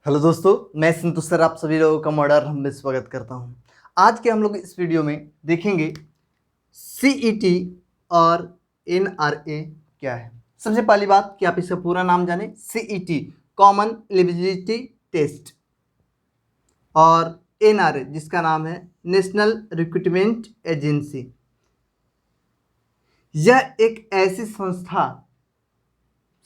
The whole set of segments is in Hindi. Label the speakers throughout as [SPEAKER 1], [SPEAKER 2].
[SPEAKER 1] हेलो दोस्तों, मैं संतोष सर आप सभी लोगों का मॉडर्न में स्वागत करता हूं। आज के हम लोग इस वीडियो में देखेंगे सीईटी और एनआरए क्या है। सबसे पहली बात कि आप इसका पूरा नाम जाने। सीईटी कॉमन एलिजिबिलिटी टेस्ट और एनआरए जिसका नाम है नेशनल रिक्रूटमेंट एजेंसी। यह एक ऐसी संस्था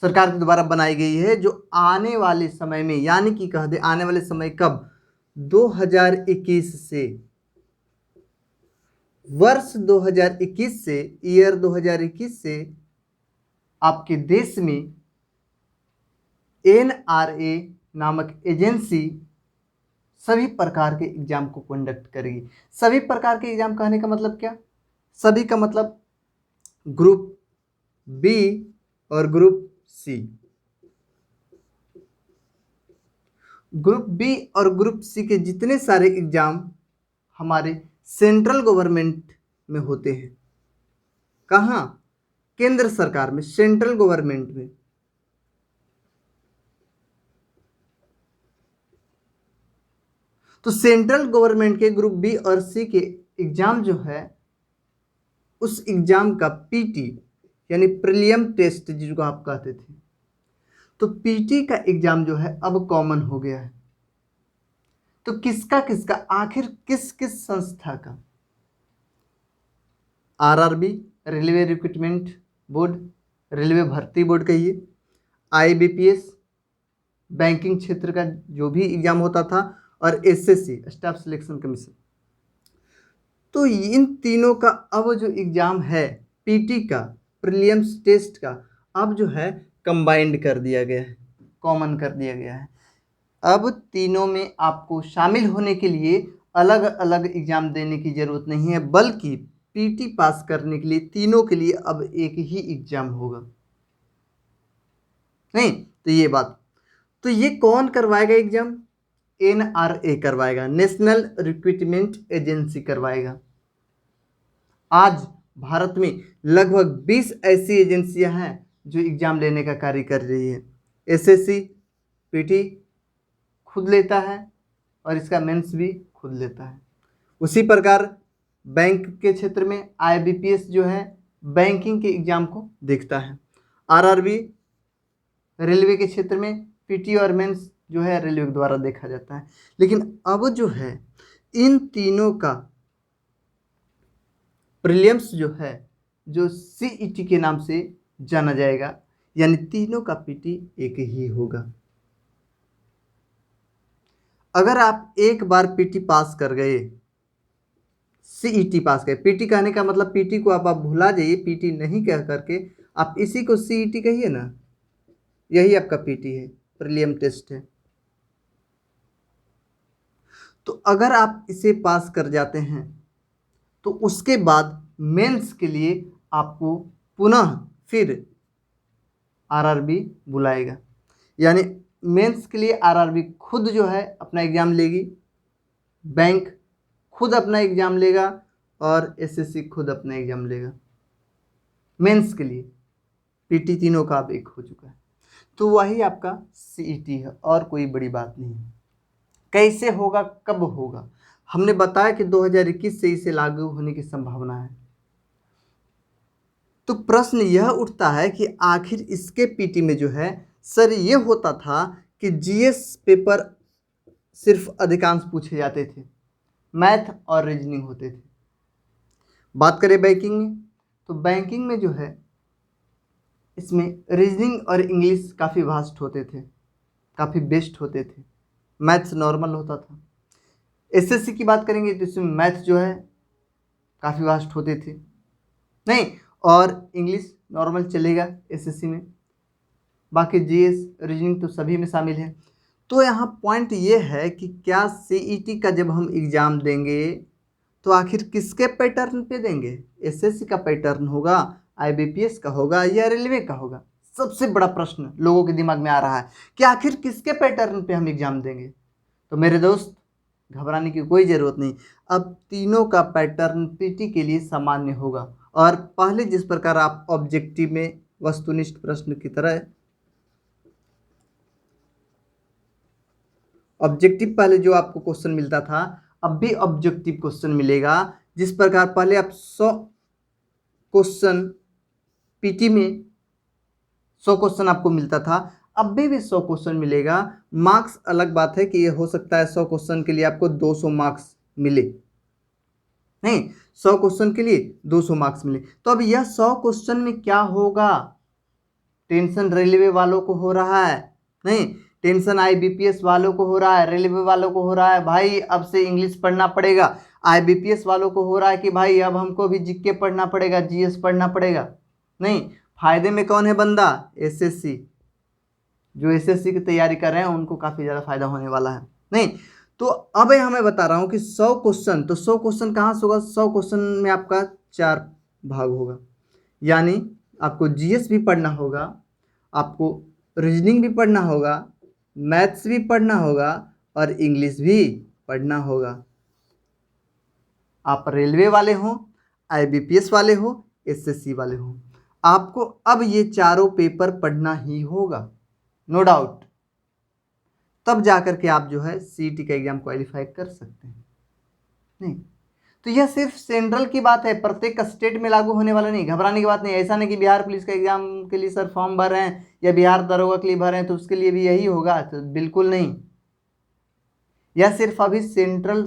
[SPEAKER 1] सरकार के द्वारा बनाई गई है जो आने वाले समय में, यानी कि कह दे आने वाले समय कब, 2021 से, वर्ष 2021 से, ईयर 2021 से आपके देश में एनआरए नामक एजेंसी सभी प्रकार के एग्जाम को कंडक्ट करेगी। सभी प्रकार के एग्जाम कहने का मतलब क्या? सभी का मतलब ग्रुप बी और ग्रुप सी। ग्रुप बी और ग्रुप सी के जितने सारे एग्जाम हमारे सेंट्रल गवर्नमेंट में होते हैं। कहाँ? केंद्र सरकार में, सेंट्रल गवर्नमेंट में। तो सेंट्रल गवर्नमेंट के ग्रुप बी और सी के एग्जाम जो है, उस एग्जाम का पीटी यानी प्रीलिम टेस्ट जिसको आप कहते थे, तो पीटी का एग्जाम जो है अब कॉमन हो गया है। तो किसका किसका, आखिर किस किस संस्था का? RRB railway recruitment board, railway भर्ती बोर्ड कहिए, आईबीपीएस बैंकिंग क्षेत्र का जो भी एग्जाम होता था, और एसएससी स्टाफ सिलेक्शन कमीशन। तो इन तीनों का अब जो एग्जाम है पीटी का, प्रीलिम्स टेस्ट का, अब जो है कंबाइंड कर दिया गया है, कॉमन कर दिया गया है। अब तीनों में आपको शामिल होने के लिए अलग अलग एग्जाम देने की ज़रूरत नहीं है, बल्कि पीटी पास करने के लिए तीनों के लिए अब एक ही एग्जाम होगा। नहीं तो ये बात, तो ये कौन करवाएगा एग्जाम? एनआरए करवाएगा, नेशनल रिक्रूटमेंट एजेंसी करवाएगा। आज भारत में लगभग 20 ऐसी एजेंसियां हैं जो एग्जाम लेने का कार्य कर रही है। एसएससी पीटी खुद लेता है और इसका मेंस भी खुद लेता है। उसी प्रकार बैंक के क्षेत्र में आईबीपीएस जो है बैंकिंग के एग्जाम को देखता है। आरआरबी रेलवे के क्षेत्र में पीटी और मेंस जो है रेलवे के द्वारा देखा जाता है। लेकिन अब जो है इन तीनों का प्रीलिम्स जो है, जो सीईटी के नाम से जाना जाएगा, यानी तीनों का पीटी एक ही होगा। अगर आप एक बार पीटी पास कर गए, सीईटी पास गए, पीटी कहने का मतलब पीटी को आप भुला जाइए, पीटी नहीं कह करके आप इसी को सीईटी कहिए ना, यही आपका पीटी है, प्रीलिम टेस्ट है। तो अगर आप इसे पास कर जाते हैं तो उसके बाद मेंस के लिए आपको पुनः फिर आरआरबी बुलाएगा। यानी मेंस के लिए आरआरबी खुद जो है अपना एग्जाम लेगी, बैंक खुद अपना एग्जाम लेगा और एसएससी खुद अपना एग्जाम लेगा। मेंस के लिए पीटी तीनों का अब एक हो चुका है। तो वही आपका सीईटी है और कोई बड़ी बात नहीं है। कैसे होगा, कब होगा? हमने बताया कि 2021 से इसे लागू होने की संभावना है। तो प्रश्न यह उठता है कि आखिर इसके पीटी में जो है सर, ये होता था कि जीएस पेपर सिर्फ अधिकांश पूछे जाते थे, मैथ और रीजनिंग होते थे। बात करें बैंकिंग में, तो बैंकिंग में जो है इसमें रीजनिंग और इंग्लिश काफ़ी वास्ट होते थे, काफ़ी बेस्ट होते थे, मैथ्स नॉर्मल होता था। एसएससी की बात करेंगे तो इसमें मैथ जो है काफ़ी वास्ट होते थे, नहीं, और इंग्लिश नॉर्मल चलेगा एसएससी में, बाकी जीएस रीजनिंग तो सभी में शामिल है। तो यहाँ पॉइंट ये है कि क्या सीईटी का जब हम एग्ज़ाम देंगे तो आखिर किसके पैटर्न पे देंगे? एसएससी का पैटर्न होगा, आईबीपीएस का होगा, या रेलवे का होगा? सबसे बड़ा प्रश्न लोगों के दिमाग में आ रहा है कि आखिर किसके पैटर्न पे हम एग्ज़ाम देंगे। तो मेरे दोस्त, घबराने की कोई ज़रूरत नहीं। अब तीनों का पैटर्न पीटी के लिए सामान्य होगा, और पहले जिस प्रकार आप ऑब्जेक्टिव में वस्तुनिष्ठ प्रश्न की तरह ऑब्जेक्टिव पहले जो आपको क्वेश्चन मिलता था, अब भी ऑब्जेक्टिव क्वेश्चन मिलेगा। जिस प्रकार पहले आप 100 क्वेश्चन पीटी में 100 क्वेश्चन आपको मिलता था, अब भी 100 क्वेश्चन मिलेगा। मार्क्स अलग बात है कि ये हो सकता है 100 क्वेश्चन के लिए आपको 200 मार्क्स मिले, नहीं 100 क्वेश्चन के लिए 200 मार्क्स मिले। तो अब यह 100 क्वेश्चन में क्या होगा, टेंशन रेलवे वालों को हो रहा है, नहीं टेंशन आईबीपीएस वालों को हो रहा है, रेलवे वालों को हो रहा है भाई अब से इंग्लिश पढ़ना पड़ेगा। आईबीपीएस वालों को हो रहा है कि भाई अब हमको भी जीके पढ़ना पड़ेगा, जीएस पढ़ना पड़ेगा। नहीं, फायदे में कौन है बंदा, एसएससी। जो एसएससी की तैयारी कर रहे हैं उनको काफ़ी ज़्यादा फायदा होने वाला है। नहीं तो अब मैं बता रहा हूँ कि 100 क्वेश्चन, तो 100 क्वेश्चन कहाँ से होगा, 100 क्वेश्चन में आपका 4 भाग होगा। यानी आपको जीएस भी पढ़ना होगा, आपको रीजनिंग भी पढ़ना होगा, मैथ्स भी पढ़ना होगा और इंग्लिश भी पढ़ना होगा। आप रेलवे वाले हो, आईबीपीएस वाले हो, एसएससी वाले हो, आपको अब ये चारों पेपर पढ़ना ही होगा, नो डाउट। तब जाकर के आप जो है सीईटी का एग्जाम क्वालिफाई कर सकते हैं। नहीं तो यह सिर्फ सेंट्रल की बात है, प्रत्येक स्टेट में लागू होने वाला नहीं, घबराने की बात नहीं। ऐसा नहीं कि बिहार पुलिस का एग्जाम के लिए सर फॉर्म भर रहे हैं या बिहार दरोगा के लिए भर रहे हैं तो उसके लिए भी यही होगा, तो बिल्कुल नहीं। यह सिर्फ अभी सेंट्रल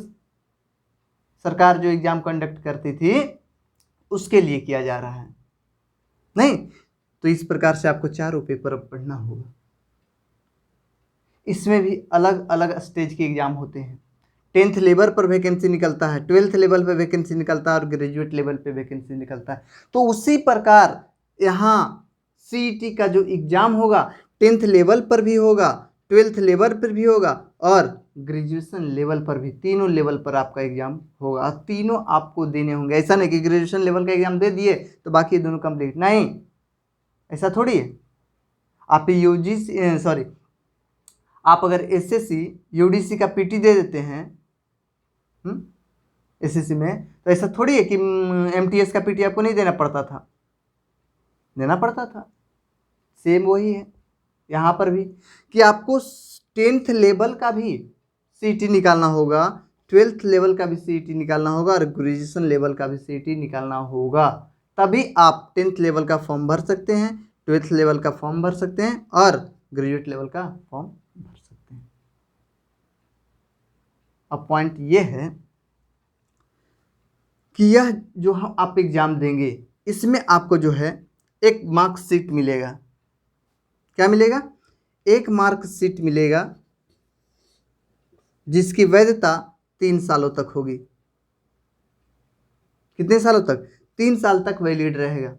[SPEAKER 1] सरकार जो एग्जाम कंडक्ट करती थी उसके लिए किया जा रहा है। नहीं तो इस प्रकार से आपको चारों पेपर अब पढ़ना होगा। इसमें भी अलग अलग स्टेज के एग्जाम होते हैं। 10th लेवल पर वैकेंसी निकलता है, 12th लेवल पे वैकेंसी निकलता है और ग्रेजुएट लेवल पे वैकेंसी निकलता है। तो उसी प्रकार यहाँ सीईटी का जो एग्जाम होगा 10th लेवल पर भी होगा, 12th लेवल पर भी होगा और ग्रेजुएशन लेवल पर भी, तीनों लेवल पर आपका एग्जाम होगा। तीनों आपको देने होंगे। ऐसा नहीं कि ग्रेजुएशन लेवल का एग्जाम दे दिए तो बाकी दोनों कंप्लीट, नहीं ऐसा थोड़ी है। आप यूजीसी सॉरी आप अगर एसएससी यूडीसी का पीटी दे देते हैं एसएससी में, तो ऐसा थोड़ी है कि एमटीएस का पीटी आपको नहीं देना पड़ता था, देना पड़ता था। सेम वही है यहाँ पर भी कि आपको 10th लेवल का भी सीईटी निकालना होगा, 12th लेवल का भी सीईटी निकालना होगा और ग्रेजुएशन लेवल का भी सीईटी निकालना होगा। तभी आप 10th लेवल का फॉर्म भर सकते हैं, 12th लेवल का फॉर्म भर सकते हैं और ग्रेजुएट लेवल का फॉर्म भर सकते हैं। अब पॉइंट ये है कि यह जो आप एग्जाम देंगे इसमें आपको जो है एक मार्कशीट मिलेगा। क्या मिलेगा, एक मार्कशीट मिलेगा जिसकी वैधता 3 सालों तक होगी। कितने सालों तक, 3 साल तक वैलिड रहेगा।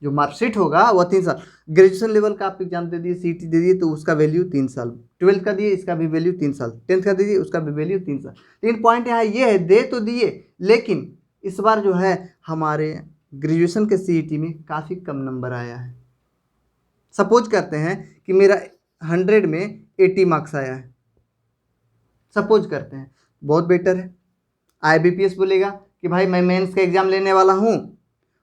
[SPEAKER 1] जो मार्कशीट होगा वह 3 साल। ग्रेजुएशन लेवल का आप एग्जाम दे दिए, सीईटी दे दिए तो उसका वैल्यू 3 साल, 12th का दिए इसका भी वैल्यू 3 साल, 10th का दे दिए उसका भी वैल्यू 3 साल। लेकिन पॉइंट यहाँ ये है, दे तो दिए लेकिन इस बार जो है हमारे ग्रेजुएशन के सीईटी में काफ़ी कम नंबर आया है। सपोज करते हैं कि मेरा 100 में 80 मार्क्स आया है, सपोज करते हैं, बहुत बेटर है। आईबीपीएस बोलेगा कि भाई मैं मेंस का एग्जाम लेने वाला हूँ।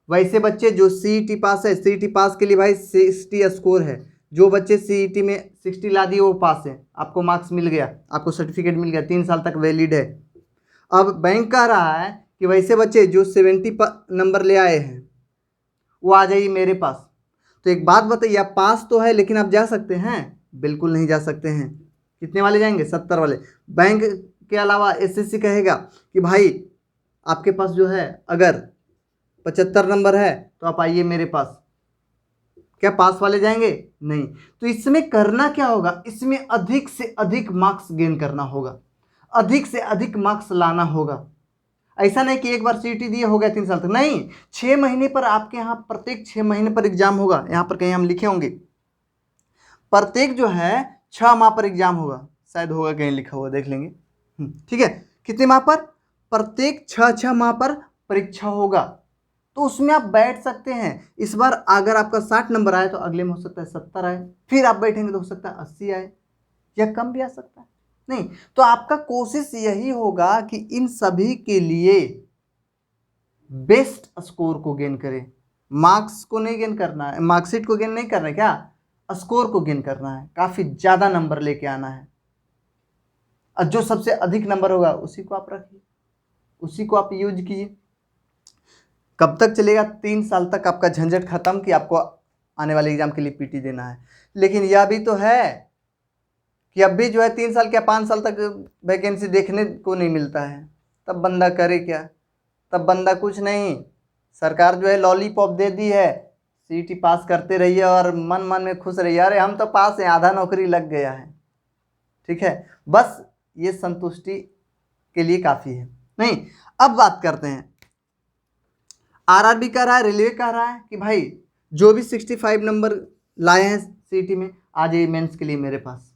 [SPEAKER 1] वैसे बच्चे जो सीईटी पास है, सीईटी पास के लिए भाई 60 स्कोर है, जो बच्चे सीईटी में 60 ला दिए वो पास है, आपको मार्क्स मिल गया, आपको सर्टिफिकेट मिल गया, 3 साल तक वैलिड है। अब बैंक कह रहा है कि वैसे बच्चे जो 70 नंबर ले आए हैं वो आ जाइए मेरे पास। तो एक बात बताइए, आप पास तो है लेकिन आप जा सकते हैं, बिल्कुल नहीं जा सकते हैं। कितने वाले जाएंगे, 70 वाले। बैंक के अलावा एसएससी कहेगा कि भाई आपके पास जो है अगर 75 नंबर है तो आप आइए मेरे पास। क्या पास वाले जाएंगे, नहीं। तो इसमें करना क्या होगा, इसमें अधिक से अधिक मार्क्स गेन करना होगा, अधिक से अधिक मार्क्स लाना होगा। ऐसा नहीं कि एक बार सीईटी दिए हो गया 3 साल तक, नहीं 6 महीने पर आपके यहाँ प्रत्येक 6 महीने पर एग्जाम होगा। यहाँ पर कहीं हम लिखे होंगे प्रत्येक जो है 6 माह पर एग्जाम होगा, शायद होगा कहीं लिखा हुआ, देख लेंगे। ठीक है, कितने माह पर, प्रत्येक 6 माह पर परीक्षा होगा। तो उसमें आप बैठ सकते हैं। इस बार अगर आपका 60 नंबर आए तो अगले में हो सकता है 70 आए, फिर आप बैठेंगे तो हो सकता है 80 आए या कम भी आ सकता है। नहीं तो आपका कोशिश यही होगा कि इन सभी के लिए बेस्ट स्कोर को गेन करें। मार्क्स को नहीं गेन करना है, मार्कशीट को गेन नहीं करना है, क्या स्कोर को गेन करना है, काफ़ी ज़्यादा नंबर लेके आना है। और जो सबसे अधिक नंबर होगा उसी को आप रखिए, उसी को आप यूज कीजिए। कब तक चलेगा? 3 साल तक आपका झंझट खत्म कि आपको आने वाले एग्जाम के लिए पीटी देना है। लेकिन यह भी तो है कि अब भी जो है 3 साल क्या 5 साल तक वैकेंसी देखने को नहीं मिलता है। तब बंदा करे क्या? तब बंदा कुछ नहीं, सरकार जो है लॉलीपॉप दे दी है, सीटी पास करते रहिए और मन मन में खुश रहिए, अरे हम तो पास हैं, आधा नौकरी लग गया है। ठीक है, बस ये संतुष्टि के लिए काफ़ी है। नहीं, अब बात करते हैं, आरआरबी कह रहा है, रेलवे कह रहा है कि भाई जो भी 65 नंबर लाए हैं सीटी में आ जाइए मेंस के लिए मेरे पास।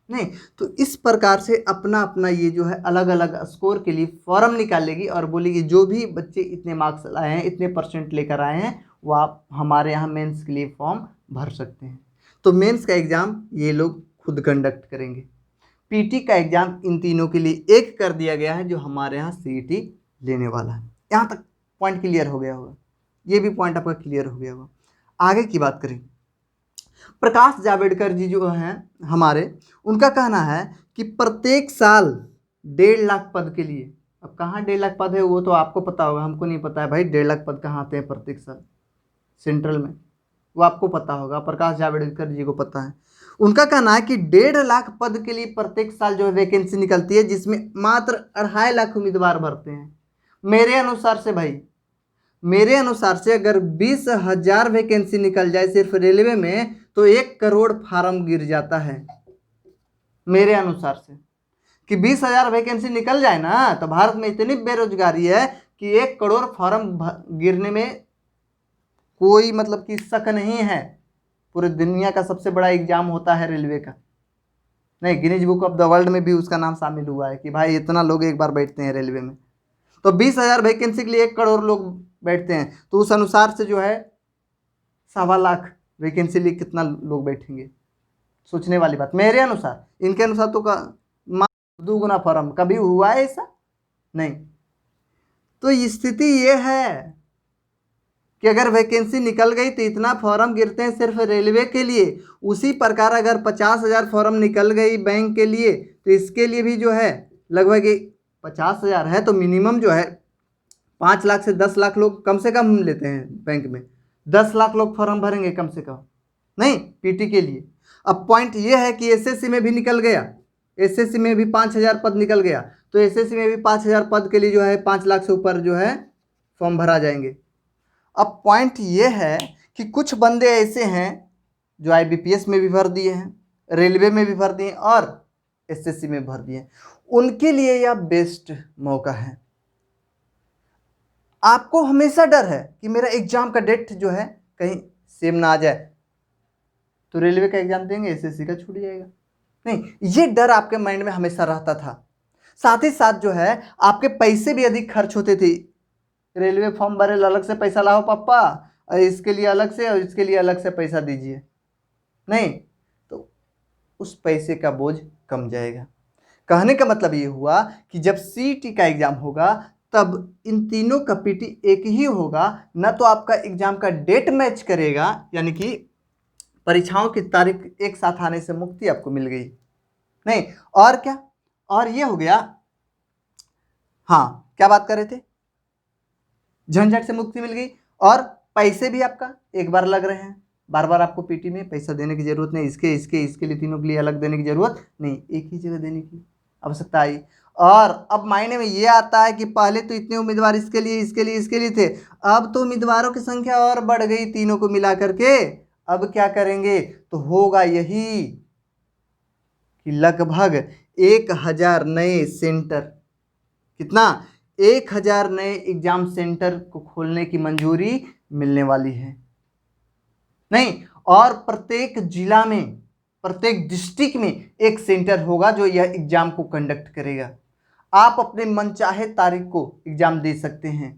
[SPEAKER 1] नहीं, तो इस प्रकार से अपना अपना ये जो है अलग अलग स्कोर के लिए फॉर्म निकालेगी और बोलेगी जो भी बच्चे इतने मार्क्स लाए हैं, इतने परसेंट लेकर आए हैं, वो आप हमारे यहाँ मेंस के लिए फॉर्म भर सकते हैं। तो मेंस का एग्ज़ाम ये लोग खुद कंडक्ट करेंगे। पीटी का एग्ज़ाम इन तीनों के लिए एक कर दिया गया है जो हमारे यहाँ सीईटी लेने वाला है। यहाँ तक पॉइंट क्लियर हो गया होगा, ये भी पॉइंट आपका क्लियर हो गया होगा। आगे की बात करें, प्रकाश जावड़ेकर जी जो हैं हमारे, उनका कहना है कि प्रत्येक साल 1.5 लाख पद के लिए, अब कहाँ 1.5 लाख पद है वो तो आपको पता होगा, हमको नहीं पता है भाई 1.5 लाख पद कहाँ आते हैं प्रत्येक साल सेंट्रल में, वो आपको पता होगा, प्रकाश जावड़ेकर जी को पता है। उनका कहना है कि 1.5 लाख पद के लिए प्रत्येक साल जो है वैकेंसी निकलती है, जिसमें मात्र 2.5 लाख उम्मीदवार भरते हैं। मेरे अनुसार से भाई, मेरे अनुसार से अगर 20,000 वैकेंसी निकल जाए सिर्फ रेलवे में तो 1 करोड़ फार्म गिर जाता है। मेरे अनुसार से कि 20,000 वैकेंसी निकल जाए ना तो भारत में इतनी बेरोजगारी है कि 1 करोड़ फार्म गिरने में कोई मतलब कि शक नहीं है। पूरे दुनिया का सबसे बड़ा एग्जाम होता है रेलवे का। नहीं, Guinness book of the world में भी उसका नाम शामिल हुआ है कि भाई इतना लोग एक बार बैठते हैं रेलवे में। तो 20,000 वैकेंसी के लिए 1 करोड़ लोग बैठते हैं, तो उस अनुसार से जो है 1.25 लाख वैकेंसी लिए कितना लोग बैठेंगे, सोचने वाली बात। मेरे अनुसार, इनके अनुसार तो 2 गुना फॉर्म कभी हुआ है ऐसा नहीं। तो स्थिति ये है कि अगर वैकेंसी निकल गई तो इतना फॉर्म गिरते हैं सिर्फ रेलवे के लिए। उसी प्रकार अगर 50,000 फॉर्म निकल गई बैंक के लिए तो इसके लिए भी जो है लगभग 50,000 है तो मिनिमम जो है 5 लाख से 10 लाख लोग कम से कम लेते हैं बैंक में। 10 लाख लोग फॉर्म भरेंगे कम से कम, नहीं पीटी के लिए। अब पॉइंट ये है कि एसएससी में भी निकल गया, एसएससी में भी 5,000 पद निकल गया, तो एसएससी में भी 5,000 पद के लिए जो है 5 लाख से ऊपर जो है फॉर्म भरा जाएंगे। अब पॉइंट ये है कि कुछ बंदे ऐसे हैं जो आईबीपीएस में भी भर दिए हैं, रेलवे में भी भर दिए और एसएससी में भर दिए हैं, उनके लिए यह बेस्ट मौका है। आपको हमेशा डर है कि मेरा एग्जाम का डेट जो है कहीं सेम ना आ जाए, तो रेलवे का एग्जाम देंगे, एसएससी का छूट जाएगा। नहीं, ये डर आपके माइंड में हमेशा रहता था। साथ ही साथ जो है आपके पैसे भी अधिक खर्च होते थे। रेलवे फॉर्म भरे अलग से पैसा लाओ पापा, और इसके लिए अलग से और इसके लिए अलग से पैसा दीजिए, नहीं तो उस पैसे का बोझ कम जाएगा। कहने का मतलब ये हुआ कि जब सीईटी का एग्जाम होगा तब इन तीनों का पीटी एक ही होगा, न तो आपका एग्जाम का डेट मैच करेगा, यानी कि परीक्षाओं की तारीख एक साथ आने से मुक्ति आपको मिल गई, नहीं और क्या, और ये हो गया, हाँ क्या बात कर रहे थे, झंझट से मुक्ति मिल गई और पैसे भी आपका एक बार लग रहे हैं, बार बार आपको पीटी में पैसा देने की जरूरत नहीं, इसके लिए तीनों के लिए अलग देने की जरूरत नहीं, एक ही जगह देने की आवश्यकता आई। और अब मायने में ये आता है कि पहले तो इतने उम्मीदवार इसके लिए थे, अब तो उम्मीदवारों की संख्या और बढ़ गई तीनों को मिला करके। अब क्या करेंगे, तो होगा यही कि लगभग 1,000 नए सेंटर, कितना, 1,000 नए एग्जाम सेंटर को खोलने की मंजूरी मिलने वाली है। नहीं, और प्रत्येक जिला में, प्रत्येक डिस्ट्रिक्ट में एक सेंटर होगा जो यह एग्जाम को कंडक्ट करेगा। आप अपने मनचाहे तारीख को एग्जाम दे सकते हैं,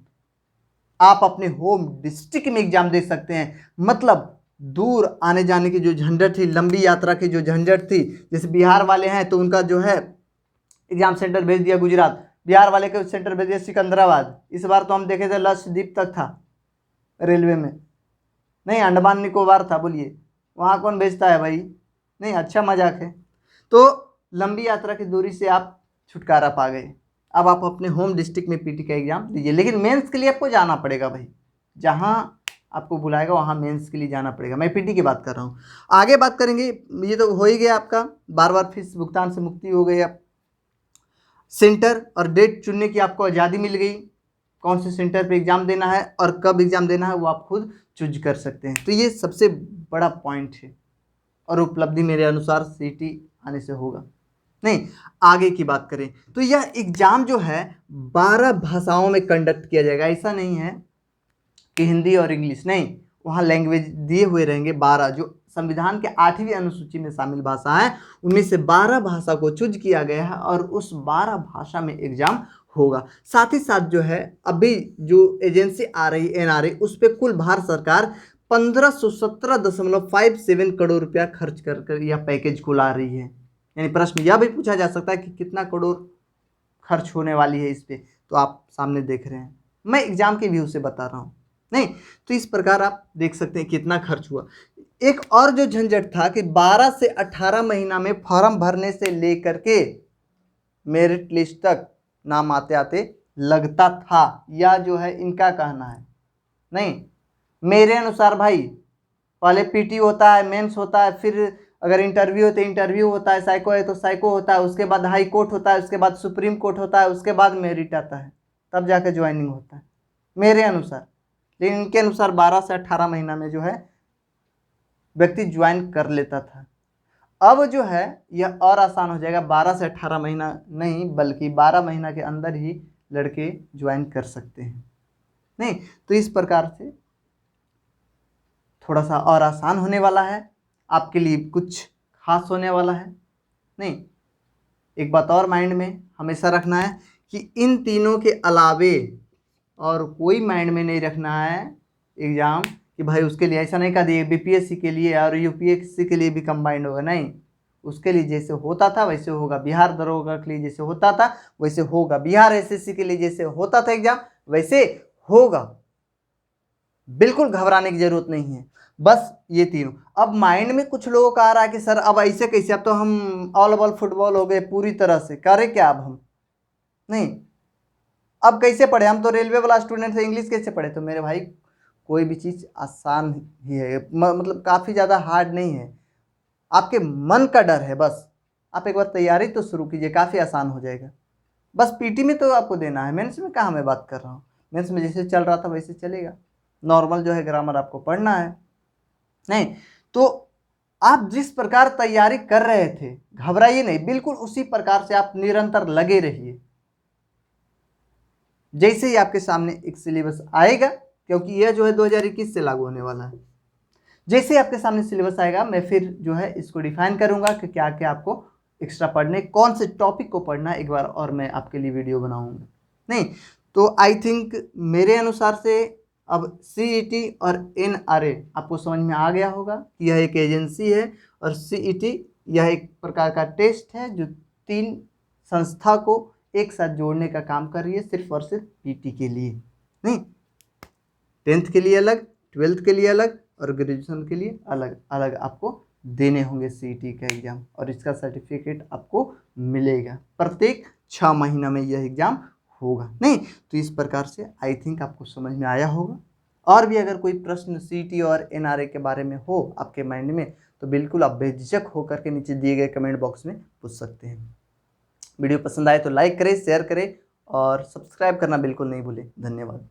[SPEAKER 1] आप अपने होम डिस्ट्रिक्ट में एग्जाम दे सकते हैं। मतलब दूर आने जाने की जो झंझट थी, लंबी यात्रा की जो झंझट थी, जैसे बिहार वाले हैं तो उनका जो है एग्जाम सेंटर भेज दिया गुजरात, बिहार वाले के सेंटर भेज दिया सिकंदराबाद। इस बार तो हम देखे थे लक्षद्वीप तक था रेलवे में, नहीं अंडमान निकोबार था, बोलिए वहाँ कौन भेजता है भाई, नहीं अच्छा मजाक है। तो लंबी यात्रा की दूरी से आप छुटकारा पा गए। अब आप अपने होम डिस्ट्रिक्ट में पीटी का एग्ज़ाम दीजिए, लेकिन मेंस के लिए आपको जाना पड़ेगा भाई, जहाँ आपको बुलाएगा वहाँ मेंस के लिए जाना पड़ेगा। मैं पीटी की बात कर रहा हूँ। आगे बात करेंगे, ये तो हो ही गया आपका, बार बार फीस भुगतान से मुक्ति हो गई। अब सेंटर और डेट चुनने की आपको आज़ादी मिल गई, कौन से सेंटर पे एग्ज़ाम देना है और कब एग्ज़ाम देना है वो आप खुद चूज कर सकते हैं। तो ये सबसे बड़ा पॉइंट है और उपलब्धि मेरे अनुसार सीटी आने से होगा। नहीं, आगे की बात करें तो यह एग्ज़ाम जो है 12 भाषाओं में कंडक्ट किया जाएगा। ऐसा नहीं है कि हिंदी और इंग्लिश, नहीं, वहाँ लैंग्वेज दिए हुए रहेंगे 12, जो संविधान के 8वीं अनुसूची में शामिल भाषा है, उनमें से 12 भाषा को चूज किया गया है और उस 12 भाषा में एग्जाम होगा। साथ ही साथ जो है अभी जो एजेंसी आ रही एनआरए, उस पर कुल भारत सरकार 1517.57 करोड़ रुपया खर्च कर यह पैकेज को ला रही है। यानी प्रश्न यह भी पूछा जा सकता है कि कितना करोड़ खर्च होने वाली है इस पे, तो आप सामने देख रहे हैं, मैं एग्जाम के व्यू से बता रहा हूँ। नहीं, तो इस प्रकार आप देख सकते हैं कितना खर्च हुआ। एक और जो झंझट था कि 12 से 18 महीना में फॉर्म भरने से लेकर के मेरिट लिस्ट तक नाम आते आते लगता था, या जो है इनका कहना है। नहीं, मेरे अनुसार भाई पहले पीटी होता है, मेंस होता है, फिर अगर इंटरव्यू हो तो इंटरव्यू होता है, साइको है तो साइको होता है, उसके बाद हाई कोर्ट होता है, उसके बाद सुप्रीम कोर्ट होता है, उसके बाद मेरिट आता है, तब जाकर ज्वाइनिंग होता है मेरे अनुसार। लेकिन इनके अनुसार 12 से 18 महीना में जो है व्यक्ति ज्वाइन कर लेता था। अब जो है यह और आसान हो जाएगा, 12 से 18 महीना नहीं बल्कि 12 महीना के अंदर ही लड़के ज्वाइन कर सकते हैं। नहीं, तो इस प्रकार से थोड़ा सा और आसान होने वाला है, आपके लिए कुछ खास होने वाला है। नहीं, एक बात और माइंड में हमेशा रखना है कि इन तीनों के अलावे और कोई माइंड में नहीं रखना है एग्ज़ाम कि भाई उसके लिए ऐसा नहीं कहा दिए बीपीएससी के लिए और यूपीएससी के लिए भी कंबाइंड होगा। नहीं, उसके लिए जैसे होता था वैसे होगा, बिहार दरोगा के लिए जैसे होता था वैसे होगा, बिहार एसएससी के लिए जैसे होता था एग्ज़ाम वैसे होगा। बिल्कुल घबराने की जरूरत नहीं है। बस ये तीनों। अब माइंड में कुछ लोगों का आ रहा है कि सर अब ऐसे कैसे, अब तो हम ऑल ओवर फुटबॉल हो गए पूरी तरह से, करें क्या अब हम? नहीं, अब कैसे पढ़े, हम तो रेलवे वाला स्टूडेंट है, इंग्लिश कैसे पढ़े? तो मेरे भाई कोई भी चीज़ आसान ही है, मतलब काफ़ी ज़्यादा हार्ड नहीं है, आपके मन का डर है बस। आप एक बार तैयारी तो शुरू कीजिए, काफ़ी आसान हो जाएगा। बस पीटी में तो आपको देना है, मेंस में कहाँ मैं बात कर रहा हूँ, मेंस में जैसे चल रहा था वैसे चलेगा। नॉर्मल जो है ग्रामर आपको पढ़ना है। नहीं, तो आप जिस प्रकार तैयारी कर रहे थे घबराइए नहीं, बिल्कुल उसी प्रकार से आप निरंतर लगे रहिए। जैसे ही आपके सामने एक सिलेबस आएगा, क्योंकि यह जो है 2021 से लागू होने वाला है, जैसे ही आपके सामने सिलेबस आएगा मैं फिर जो है इसको डिफाइन करूंगा कि क्या क्या आपको एक्स्ट्रा पढ़ने, कौन से टॉपिक को पढ़ना है, एक बार और मैं आपके लिए वीडियो बनाऊंगा। नहीं, तो आई थिंक मेरे अनुसार से अब सीईटी और एनआरए आपको समझ में आ गया होगा कि यह एक एजेंसी है और सीईटी यह एक प्रकार का टेस्ट है जो 3 संस्था को एक साथ जोड़ने का काम कर रही है, सिर्फ और सिर्फ पीटी के लिए। नहीं, 10th के लिए अलग, 12th के लिए अलग और ग्रेजुएशन के लिए अलग अलग आपको देने होंगे सीईटी का एग्ज़ाम, और इसका सर्टिफिकेट आपको मिलेगा। प्रत्येक 6 महीना में यह एग्ज़ाम होगा। नहीं, तो इस प्रकार से आई थिंक आपको समझ में आया होगा। और भी अगर कोई प्रश्न सीईटी और एनआरए के बारे में हो आपके माइंड में, तो बिल्कुल आप बेझिझक होकर के नीचे दिए गए कमेंट बॉक्स में पूछ सकते हैं। वीडियो पसंद आए तो लाइक करें, शेयर करें और सब्सक्राइब करना बिल्कुल नहीं भूलें। धन्यवाद।